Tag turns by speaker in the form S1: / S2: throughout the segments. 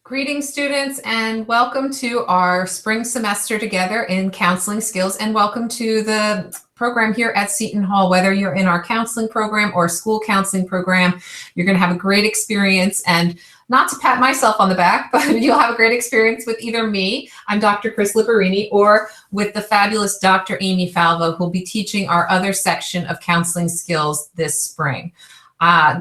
S1: Greetings, students, and welcome to our spring semester together in counseling skills, and welcome to the program here at Seton Hall. Whether you're in our counseling program or school counseling program, you're going to have a great experience. And not to pat myself on the back, but you'll have a great experience with either me, I'm Dr. Chris Liparini, or with the fabulous Dr. Amy Falvo, who'll be teaching our other section of counseling skills this spring.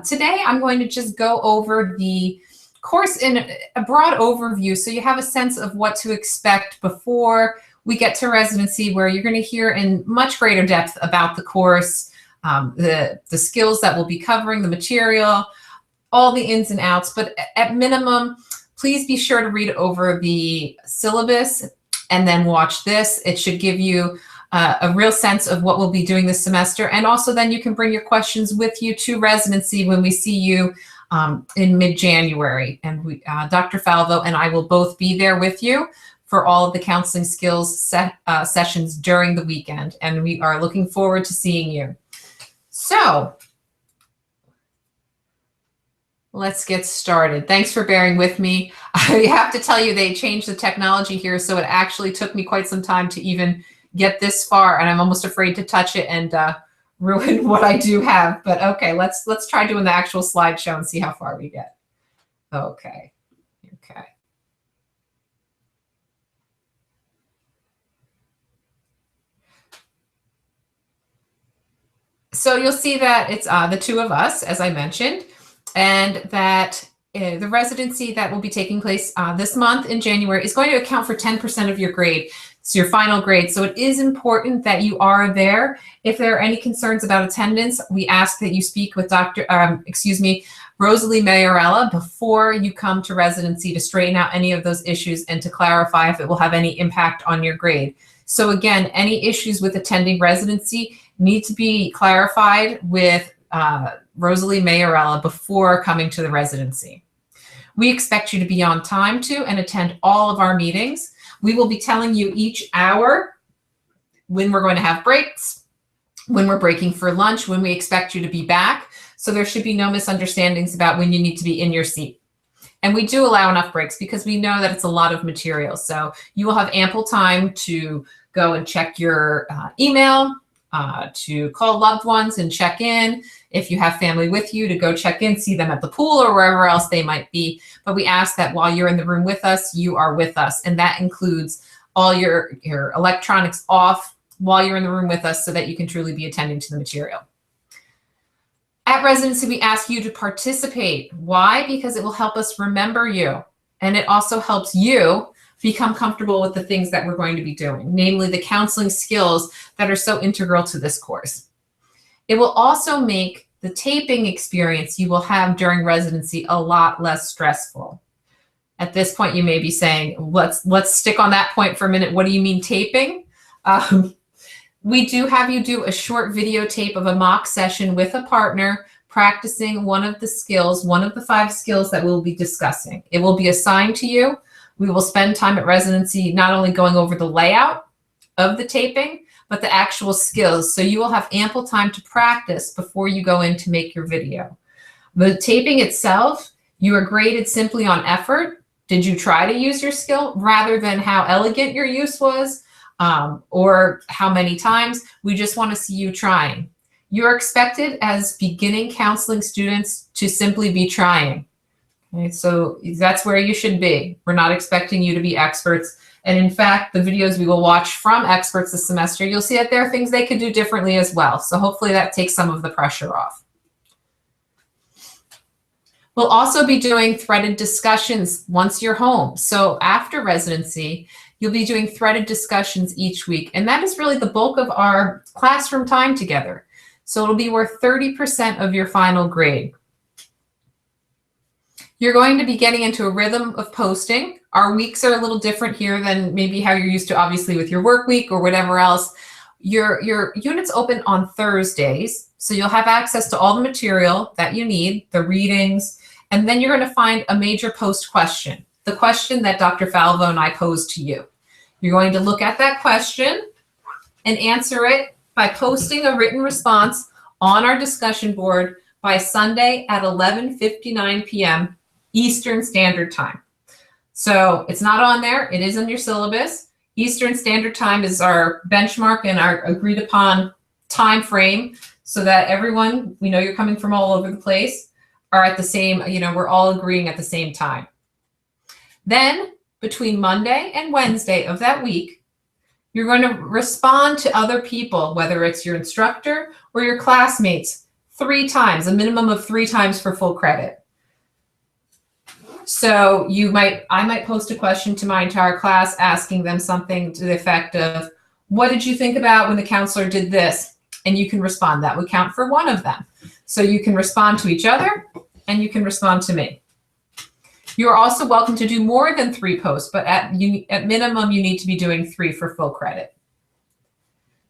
S1: Today, I'm going to just go over the course in a broad overview so you have a sense of what to expect before we get to residency, where you're going to hear in much greater depth about the course, the skills that we'll be covering, the material, all the ins and outs. But at minimum, please be sure to read over the syllabus and then watch this. It should give you a real sense of what we'll be doing this semester. And also then you can bring your questions with you to residency when we see you in mid-January. And Dr. Falvo and I will both be there with you for all of the counseling skills sessions during the weekend. And we are looking forward to seeing you. So let's get started. Thanks for bearing with me. I have to tell you, they changed the technology here, so it actually took me quite some time to even get this far, and I'm almost afraid to touch it and ruin what I do have. But okay, let's try doing the actual slideshow and see how far we get. Okay. So you'll see that it's the two of us, as I mentioned, and that the residency that will be taking place this month in January is going to account for 10% of your grade. It's your final grade. So it is important that you are there. If there are any concerns about attendance, we ask that you speak with Rosalie Mayarella before you come to residency to straighten out any of those issues and to clarify if it will have any impact on your grade. So again, any issues with attending residency need to be clarified with Rosalie Mayarella before coming to the residency. We expect you to be on time to and attend all of our meetings. We will be telling you each hour when we're going to have breaks, when we're breaking for lunch, when we expect you to be back. So there should be no misunderstandings about when you need to be in your seat. And we do allow enough breaks because we know that it's a lot of material. So you will have ample time to go and check your email, to call loved ones and check in. If you have family with you, to go check in, see them at the pool or wherever else they might be. But we ask that while you're in the room with us, you are with us. And that includes all your electronics off while you're in the room with us so that you can truly be attending to the material. At residency, we ask you to participate. Why? Because it will help us remember you. And it also helps you become comfortable with the things that we're going to be doing, namely the counseling skills that are so integral to this course. It will also make the taping experience you will have during residency a lot less stressful. At this point, you may be saying, let's stick on that point for a minute. What do you mean taping? We do have you do a short videotape of a mock session with a partner practicing one of the skills, one of the 5 skills that we'll be discussing. It will be assigned to you. We will spend time at residency not only going over the layout of the taping, but the actual skills. So you will have ample time to practice before you go in to make your video. The taping itself, you are graded simply on effort. Did you try to use your skill rather than how elegant your use was or how many times? We just want to see you trying. You're expected as beginning counseling students to simply be trying. Okay, so that's where you should be. We're not expecting you to be experts. And in fact, the videos we will watch from experts this semester, you'll see that there are things they could do differently as well. So hopefully that takes some of the pressure off. We'll also be doing threaded discussions once you're home. So after residency, you'll be doing threaded discussions each week. And that is really the bulk of our classroom time together. So it'll be worth 30% of your final grade. You're going to be getting into a rhythm of posting. Our weeks are a little different here than maybe how you're used to, obviously, with your work week or whatever else. Your units open on Thursdays, so you'll have access to all the material that you need, the readings, and then you're going to find a major post question, the question that Dr. Falvo and I posed to you. You're going to look at that question and answer it by posting a written response on our discussion board by Sunday at 11:59 p.m. Eastern Standard Time. So it's not on there. It is in your syllabus. Eastern Standard Time is our benchmark and our agreed upon time frame so that everyone, we know you're coming from all over the place, are at the same, we're all agreeing at the same time. Then between Monday and Wednesday of that week, you're going to respond to other people, whether it's your instructor or your classmates, 3 times, a minimum of 3 times for full credit. So I might post a question to my entire class asking them something to the effect of, what did you think about when the counselor did this? And you can respond. That would count for 1 of them. So you can respond to each other and you can respond to me. You are also welcome to do more than 3 posts, but at minimum, you need to be doing 3 for full credit.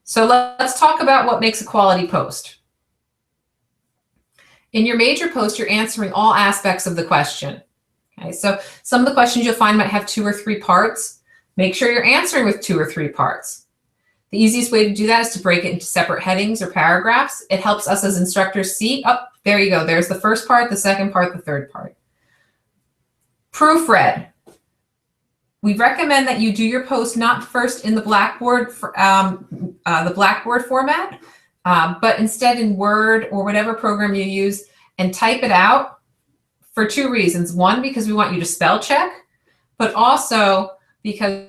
S1: So let's talk about what makes a quality post. In your major post, you're answering all aspects of the question. Okay, so some of the questions you'll find might have 2 or 3 parts. Make sure you're answering with 2 or 3 parts. The easiest way to do that is to break it into separate headings or paragraphs. It helps us as instructors see, oh, there you go. There's the first part, the second part, the third part. Proofread. We recommend that you do your post not first in the Blackboard format, but instead in Word or whatever program you use, and type it out for 2 reasons. 1, because we want you to spell check, but also because